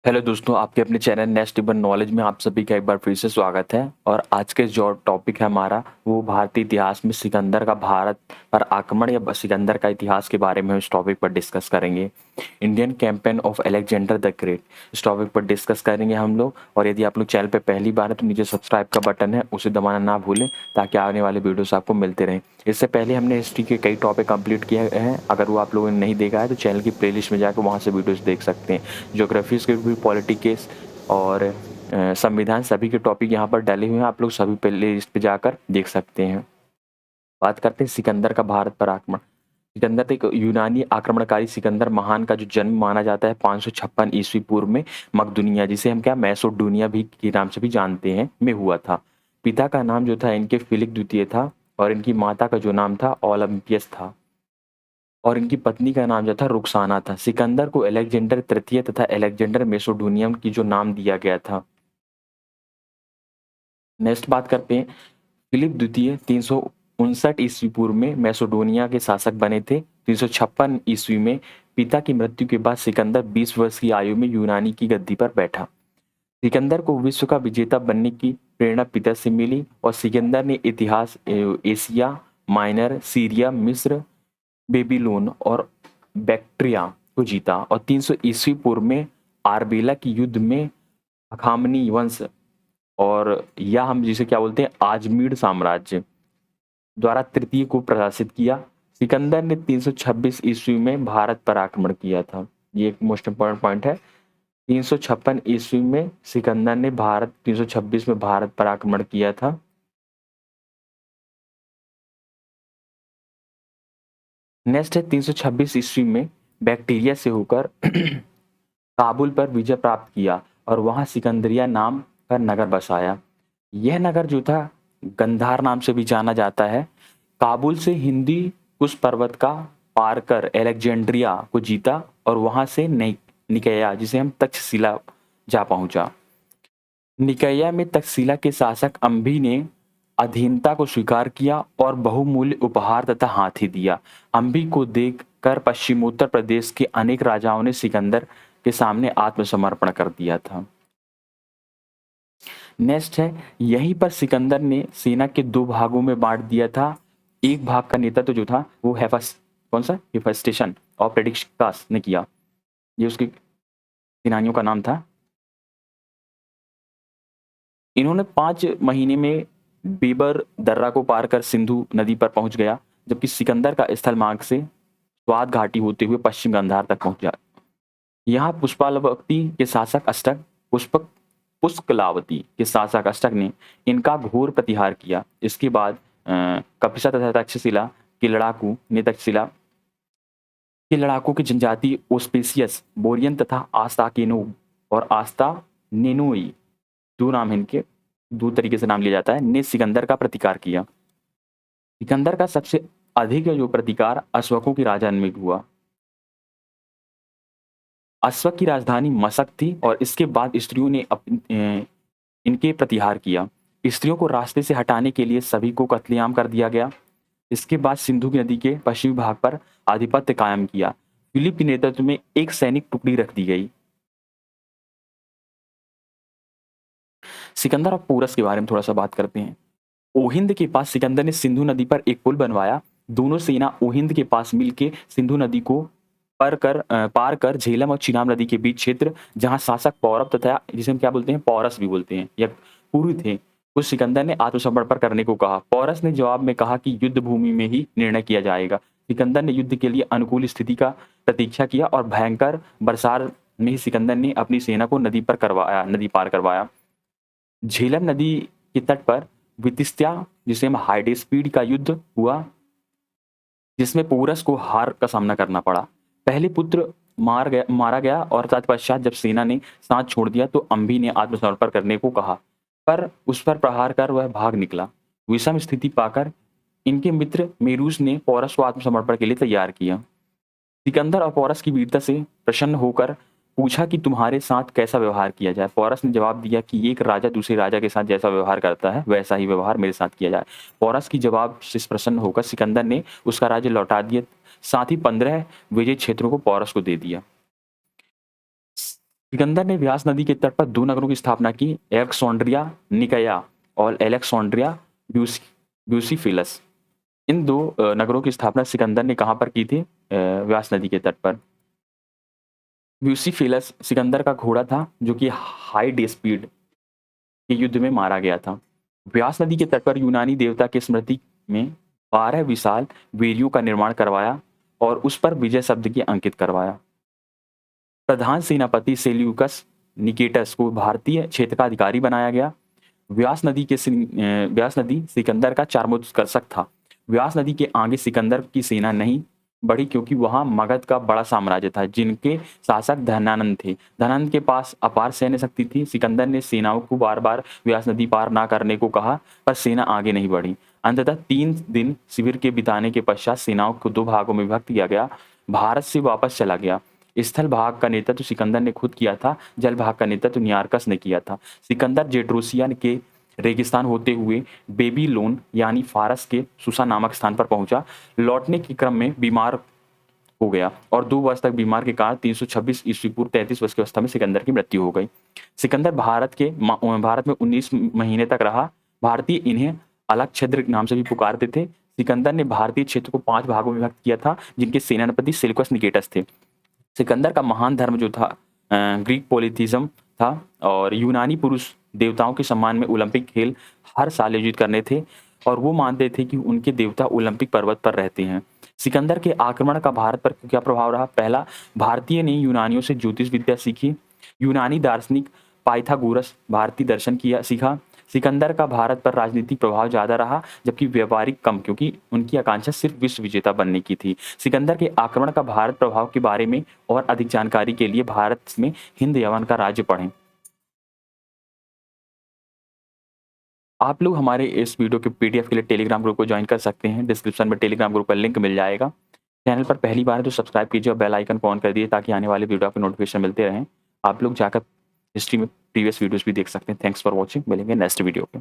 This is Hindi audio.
हेलो दोस्तों, आपके अपने चैनल नेक्स्ट इवन नॉलेज में आप सभी का एक बार फिर से स्वागत है। और आज के जो टॉपिक है हमारा, वो भारतीय इतिहास में सिकंदर का भारत पर आक्रमण या सिकंदर का इतिहास के बारे में इस टॉपिक पर डिस्कस करेंगे। Indian campaign of Alexander the great, इस टॉपिक पर डिस्कस करेंगे हम लोग। और यदि आप लोग चैनल पे पहली बार है तो नीचे सब्सक्राइब का बटन है, उसे दबाना ना भूलें ताकि आने वाले वीडियोस आपको मिलते रहें। इससे पहले हमने हिस्ट्री के कई टॉपिक कंप्लीट किए हैं, अगर वो आप लोगों ने नहीं देखा है तो चैनल की प्लेलिस्ट में जाकर वहाँ से वीडियोस देख सकते हैं। ज्योग्राफीज के भी, पॉलिटिक्स और संविधान, सभी के टॉपिक यहाँ पर डाले हुए हैं, आप लोग सभी प्ले लिस्ट पे जाकर देख सकते हैं। बात करते हैं सिकंदर का भारत पर आक्रमण। सिकंदर एक यूनानी आक्रमणकारी सिकंदर महान का जो जन्म माना जाता है 556 ईस्वी पूर्व में मकदुनिया, जिसे हम क्या मैसोडोनिया भी के नाम से भी जानते हैं, में हुआ था। पिता का नाम जो था इनके फिलिप द्वितीय था और इनकी माता का जो नाम था ओलंपियस था और इनकी पत्नी का नाम जो था रुक्साना था। सिकंदर को अलेक्जेंडर तृतीय तथा अलेक्जेंडर मैसोडोनियन की जो नाम दिया गया था। नेक्स्ट बात करते हैं, फिलिप द्वितीय 359 ईस्वी पूर्व में मैसोडोनिया के शासक बने थे। 356 ईस्वी में पिता की मृत्यु के बाद सिकंदर 20 वर्ष की आयु में यूनानी की गद्दी पर बैठा। सिकंदर को विश्व का विजेता बनने की प्रेरणा पिता से मिली और सिकंदर ने इतिहास एशिया माइनर, सीरिया, मिस्र, बेबीलोन और बैक्ट्रिया को जीता और 300 ईस्वी पूर्व में आरबेला की युद्ध में अखामनी वंश और या हम जिसे क्या बोलते हैं आजमीर साम्राज्य द्वारा तृतीय को प्रशासित किया। सिकंदर ने 326 ईस्वी में भारत पर आक्रमण किया था। ये एक मोस्ट इंपॉर्टेंट पॉइंट है। 356 ईस्वी में सिकंदर ने 326 में भारत पर आक्रमण किया था। नेक्स्ट है 326 ईस्वी में बैक्टीरिया से होकर काबुल पर विजय प्राप्त किया और वहां सिकंदरिया नाम का नगर बसाया। यह नगर जो था गंधार नाम से भी जाना जाता है। काबुल से हिंदी कुश पर्वत का पार कर अलेक्जेंड्रिया को जीता और वहां से निकया, जिसे हम तक्षशिला, जा पहुंचा। निकया में तक्षशिला के शासक अम्भी ने अधीनता को स्वीकार किया और बहुमूल्य उपहार तथा हाथी दिया। अम्भी को देखकर पश्चिमोत्तर प्रदेश के अनेक राजाओं ने सिकंदर के सामने आत्मसमर्पण कर दिया था। नेक्स्ट है, यहीं पर सिकंदर ने सेना के दो भागों में बांट दिया था। एक भाग का नेतृत्व जो था वो कौन सा हेफेस्टेशन और प्रेडिक्कास ने किया। ये उसके सेनानियों का नाम था। इन्होंने 5 महीने में बीबर दर्रा को पार कर सिंधु नदी पर पहुंच गया, जबकि सिकंदर का स्थल मार्ग से स्वात घाटी होते हुए पश्चिम गंधार तक पहुंचा। यहाँ पुष्पालवती के शासक अष्टक पुष्पक पुष्कलावती के शासक अष्टक ने इनका घोर प्रतिहार किया। इसके बाद कपिसा तथा तक्षशिला के लड़ाकू ने तक्षशिला के लड़ाकों की जनजाति ओस्पेसियस, बोरियन तथा आस्ताकेनो और आस्ता नेनोई, दो नाम इनके, दो तरीके से नाम लिया जाता है, ने सिकंदर का प्रतिकार किया। सिकंदर का सबसे अधिक जो प्रतिकार अश्वकों की राजधानी में हुआ। अश्वक की राजधानी मशक थी और इसके बाद स्त्रियों ने इनके प्रतिहार किया। स्त्रियों को रास्ते से हटाने के लिए सभी को कत्लेआम कर दिया गया। इसके बाद सिंधु की नदी के पश्चिमी भाग पर आधिपत्य कायम किया। फिलिप के नेतृत्व में एक सैनिक टुकड़ी रख दी गई। सिकंदर और पोरस के बारे में थोड़ा सा बात करते हैं। ओहिंद के पास सिकंदर ने सिंधु नदी पर एक पुल बनवाया। दोनों सेना ओहिंद के पास मिलकर सिंधु नदी को पार कर झेलम और चिनाब नदी के बीच क्षेत्र, जहां शासक पौरव तथा जिसे हम क्या बोलते हैं पौरस भी बोलते हैं या पूर्व थे, उस सिकंदर ने आत्मसमर्पण करने को कहा। पौरस ने जवाब में कहा कि युद्ध भूमि में ही निर्णय किया जाएगा। सिकंदर ने युद्ध के लिए अनुकूल स्थिति का प्रतीक्षा किया और भयंकर बरसात में ही सिकंदर ने अपनी सेना को नदी पार करवाया। झेलम नदी के तट पर वितिस्त्या, जिसे हम हाइडेस्पीड का युद्ध हुआ, जिसमें पोरस को हार का सामना करना पड़ा। पहले पुत्र मारा गया और तत्पश्चात जब सेना ने साथ छोड़ दिया तो अम्भी ने आत्मसमर्पण करने को कहा, पर उस पर प्रहार कर वह भाग निकला। विषम स्थिति पाकर इनके मित्र मेरूस ने पौरस को आत्मसमर्पण के लिए तैयार किया। सिकंदर और पौरस की वीरता से प्रसन्न होकर पूछा कि तुम्हारे साथ कैसा व्यवहार किया जाए। पौरस ने जवाब दिया कि एक राजा दूसरे राजा के साथ जैसा व्यवहार करता है वैसा ही व्यवहार मेरे साथ किया जाए। पौरस की जवाब से प्रसन्न होकर सिकंदर ने उसका राज्य लौटा दिया, साथ ही 15 विजय क्षेत्रों को पौरस को दे दिया। सिकंदर ने व्यास नदी के तट पर 2 नगरों की स्थापना की, एलेक्सैंड्रिया निकाया और एलेक्सैंड्रिया ब्यूसिफिलस। इन 2 नगरों की स्थापना सिकंदर ने कहाँ पर की थी? व्यास नदी के तट पर। ब्यूसिफिलस सिकंदर का घोड़ा था जो कि हाई स्पीड के युद्ध में मारा गया था। व्यास नदी के तट पर यूनानी देवता की स्मृति में 12 विशाल वेदियों का निर्माण करवाया और उस पर विजय शब्द की अंकित करवाया। प्रधान सेनापति सेल्यूकस निकेटस को भारतीय क्षेत्र का अधिकारी बनाया गया। व्यास नदी सिकंदर का चार्मोत्कर्षक था। व्यास नदी के आगे सिकंदर की सेना नहीं बढ़ी क्योंकि वहां मगध का बड़ा साम्राज्य था जिनके शासक धनानंद थे। धनानंद के पास अपार सैन्य शक्ति थी। सिकंदर ने सेनाओं को बार बार व्यास नदी पार ना करने को कहा पर सेना आगे नहीं बढ़ी। अंततः 3 दिन शिविर के बिताने के पश्चात सेनाओं को 2 भागों में विभक्त किया गया। भारत से वापस चला गया। स्थल भाग का नेतृत्व सिकंदर ने खुद किया था, जल भाग का नेतृत्व नियारकस ने किया था। सिकंदर जेड्रोसिया के रेगिस्तान होते हुए बेबीलोन यानी फारस के सुसा नामक स्थान पर पहुंचा। लौटने के क्रम में बीमार हो गया और 2 वर्ष तक बीमार के कारण 326 ईस्वी पूर्व 33 वर्ष की अवस्था में सिकंदर की मृत्यु हो गई। सिकंदर भारत में 19 महीने तक रहा। भारतीय इन्हें अलग क्षेत्र नाम से भी पुकारते थे। सिकंदर ने भारतीय क्षेत्र को 5 भागों में विभक्त किया था जिनके सेनापति सेल्यूकस निकेटस थे। सिकंदर का महान धर्म जो था ग्रीक पॉलिथिज्म था और यूनानी पुरुष देवताओं के सम्मान में ओलंपिक खेल हर साल आयोजित करने थे और वो मानते थे कि उनके देवता ओलंपिक पर्वत पर रहते हैं। सिकंदर के आक्रमण का भारत पर क्या प्रभाव रहा? पहला, भारतीय ने यूनानियों से ज्योतिष विद्या सीखी। यूनानी दार्शनिक पाइथागोरस भारतीय दर्शन किया सीखा। सिकंदर का भारत पर राजनीतिक प्रभाव ज़्यादा रहा जबकि व्यापारिक कम क्योंकि उनकी आकांक्षा सिर्फ विश्व विजेता बनने की थी। सिकंदर के आक्रमण का भारत प्रभाव के बारे में और अधिक जानकारी के लिए भारत में हिंद यवन का राज्य पढ़ें। आप लोग हमारे इस वीडियो के पीडीएफ के लिए टेलीग्राम ग्रुप को ज्वाइन कर सकते हैं। डिस्क्रिप्शन में टेलीग्राम ग्रुप का लिंक मिल जाएगा। चैनल पर पहली बार है तो सब्सक्राइब कीजिए और बेल आइकन को ऑन कर दिए ताकि आने वाले वीडियो आपको नोटिफिकेशन मिलते रहें। आप लोग जाकर हिस्ट्री में प्रीवियस वीडियोस भी देख सकते हैं। Thanks for watching. मिलेंगे नेक्स्ट वीडियो पे।